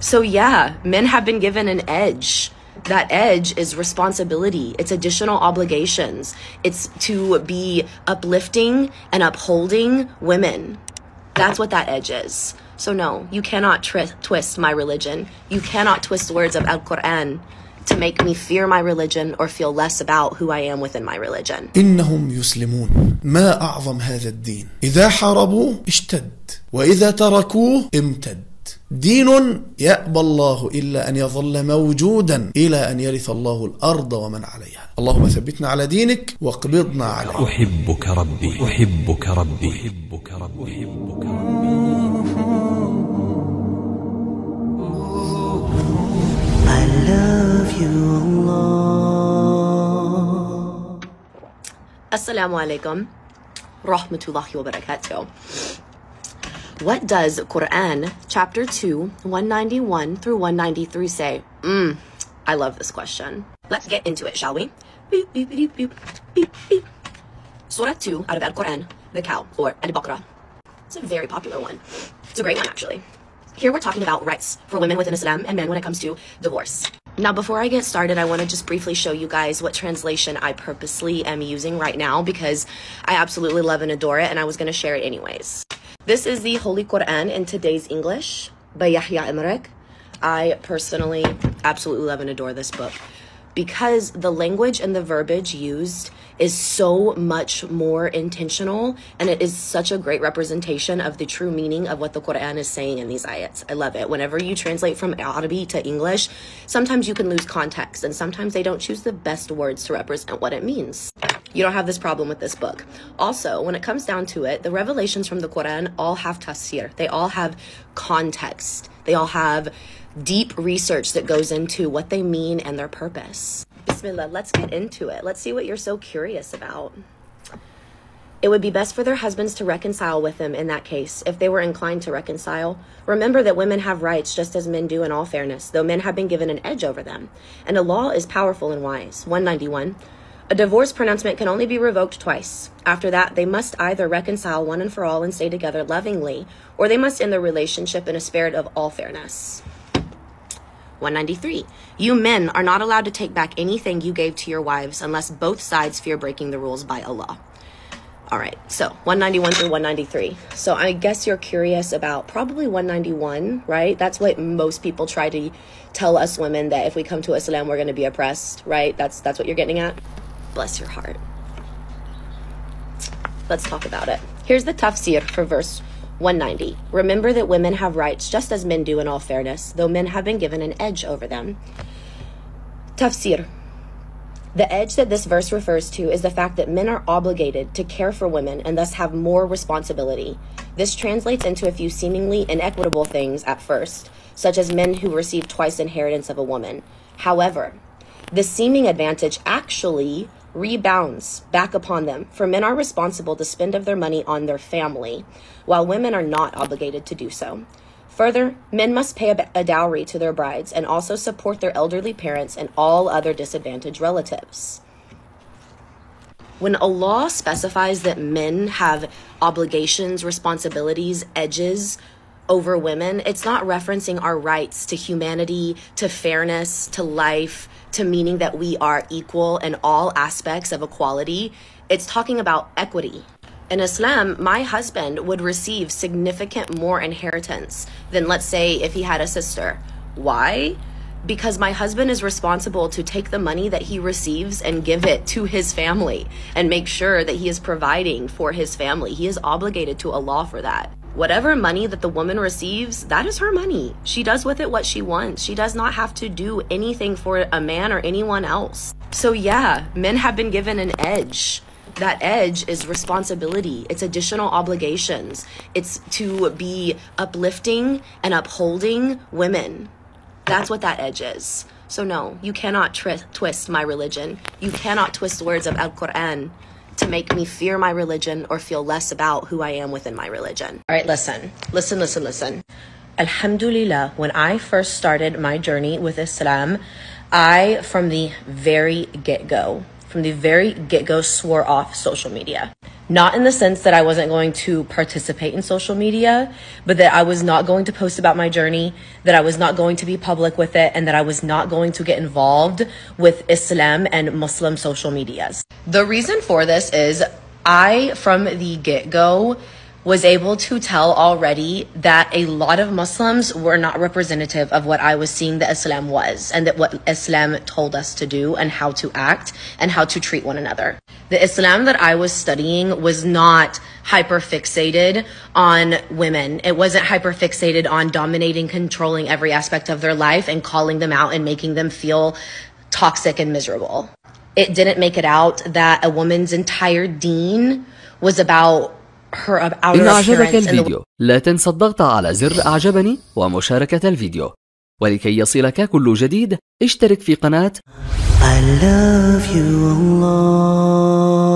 So yeah, men have been given an edge. That edge is responsibility. It's additional obligations. It's to be uplifting and upholding women. That's what that edge is. So no, you cannot twist my religion. You cannot twist the words of Al-Quran to make me fear my religion or feel less about who I am within my religion. إنهم يسلمون. ما أعظم هذا الدين. إذا حاربوه اشتد وإذا تركوه امتد. دين يأبى الله إلا أن يظل موجودا إلى أن يرث الله الأرض ومن عليها. اللهم ثبتنا على دينك واقبضنا عليه. أحبك ربي أحبك ربي أحبك ربي أحبك ربي. I love you Allah. Assalamu alaikum rahmatullahi wa barakatuh. What does Quran chapter 2 191 through 193 say? I love this question. Let's get into it, shall we? Beep, beep, beep, beep, beep, beep. Surah 2 out of Al-Quran, the cow, or Al-Baqarah. It's a very popular one. It's a great one, actually. Here we're talking about rights for women within Islam and men when it comes to divorce. Now, before I get started, I want to just briefly show you guys what translation I purposely am using right now because I absolutely love and adore it, and I was going to share it anyways. This is the Holy Quran in today's English by Yahya Imrek. I personally absolutely love and adore this book because the language and the verbiage used is so much more intentional, and it is such a great representation of the true meaning of what the Quran is saying in these ayats. I love it. Whenever you translate from Arabic to English, sometimes you can lose context, and sometimes they don't choose the best words to represent what it means. You don't have this problem with this book. Also, when it comes down to it, the revelations from the Quran all have tafsir. They all have context. They all have deep research that goes into what they mean and their purpose. Bismillah, let's get into it. Let's see what you're so curious about. It would be best for their husbands to reconcile with them in that case, if they were inclined to reconcile. Remember that women have rights just as men do in all fairness, though men have been given an edge over them. And Allah is powerful and wise. 191. A divorce pronouncement can only be revoked twice. After that, they must either reconcile one and for all and stay together lovingly, or they must end their relationship in a spirit of all fairness. 193. You men are not allowed to take back anything you gave to your wives unless both sides fear breaking the rules by Allah. All right, so 191 through 193. So I guess you're curious about probably 191, right? That's what most people try to tell us women, that if we come to Islam, we're going to be oppressed, right? That's what you're getting at? Bless your heart. Let's talk about it. Here's the tafsir for verse 190. Remember that women have rights just as men do in all fairness, though men have been given an edge over them. Tafsir. The edge that this verse refers to is the fact that men are obligated to care for women and thus have more responsibility. This translates into a few seemingly inequitable things at first, such as men who receive twice inheritance of a woman. However, the seeming advantage actually rebounds back upon them, for men are responsible to spend of their money on their family, while women are not obligated to do so. Further, men must pay a dowry to their brides and also support their elderly parents and all other disadvantaged relatives. When Allah specifies that men have obligations, responsibilities, edges over women, it's not referencing our rights to humanity, to fairness, to life, to meaning that we are equal in all aspects of equality. It's talking about equity. In Islam, my husband would receive significant more inheritance than, let's say, if he had a sister. Why? Because my husband is responsible to take the money that he receives and give it to his family and make sure that he is providing for his family. He is obligated to Allah for that. Whatever money that the woman receives, that is her money. She does with it what she wants. She does not have to do anything for a man or anyone else. So yeah, men have been given an edge. That edge is responsibility. It's additional obligations. It's to be uplifting and upholding women. That's what that edge is. So no, you cannot twist my religion. You cannot twist the words of Al-Quran to make me fear my religion or feel less about who I am within my religion. All right, listen. Alhamdulillah, when I first started my journey with Islam, I, from the very get-go, swore off social media. Not in the sense that I wasn't going to participate in social media, but that I was not going to post about my journey, that I was not going to be public with it, and that I was not going to get involved with Islam and Muslim social medias. The reason for this is I, from the get-go, was able to tell already that a lot of Muslims were not representative of what I was seeing that Islam was, and that what Islam told us to do and how to act and how to treat one another. The Islam that I was studying was not hyper-fixated on women. It wasn't hyper-fixated on dominating, controlling every aspect of their life and calling them out and making them feel toxic and miserable. It didn't make it out that a woman's entire deen was about إن أعجبك الفيديو لا تنسى الضغط على زر أعجبني ومشاركة الفيديو، ولكي يصلك كل جديد اشترك في قناة I love you Allah.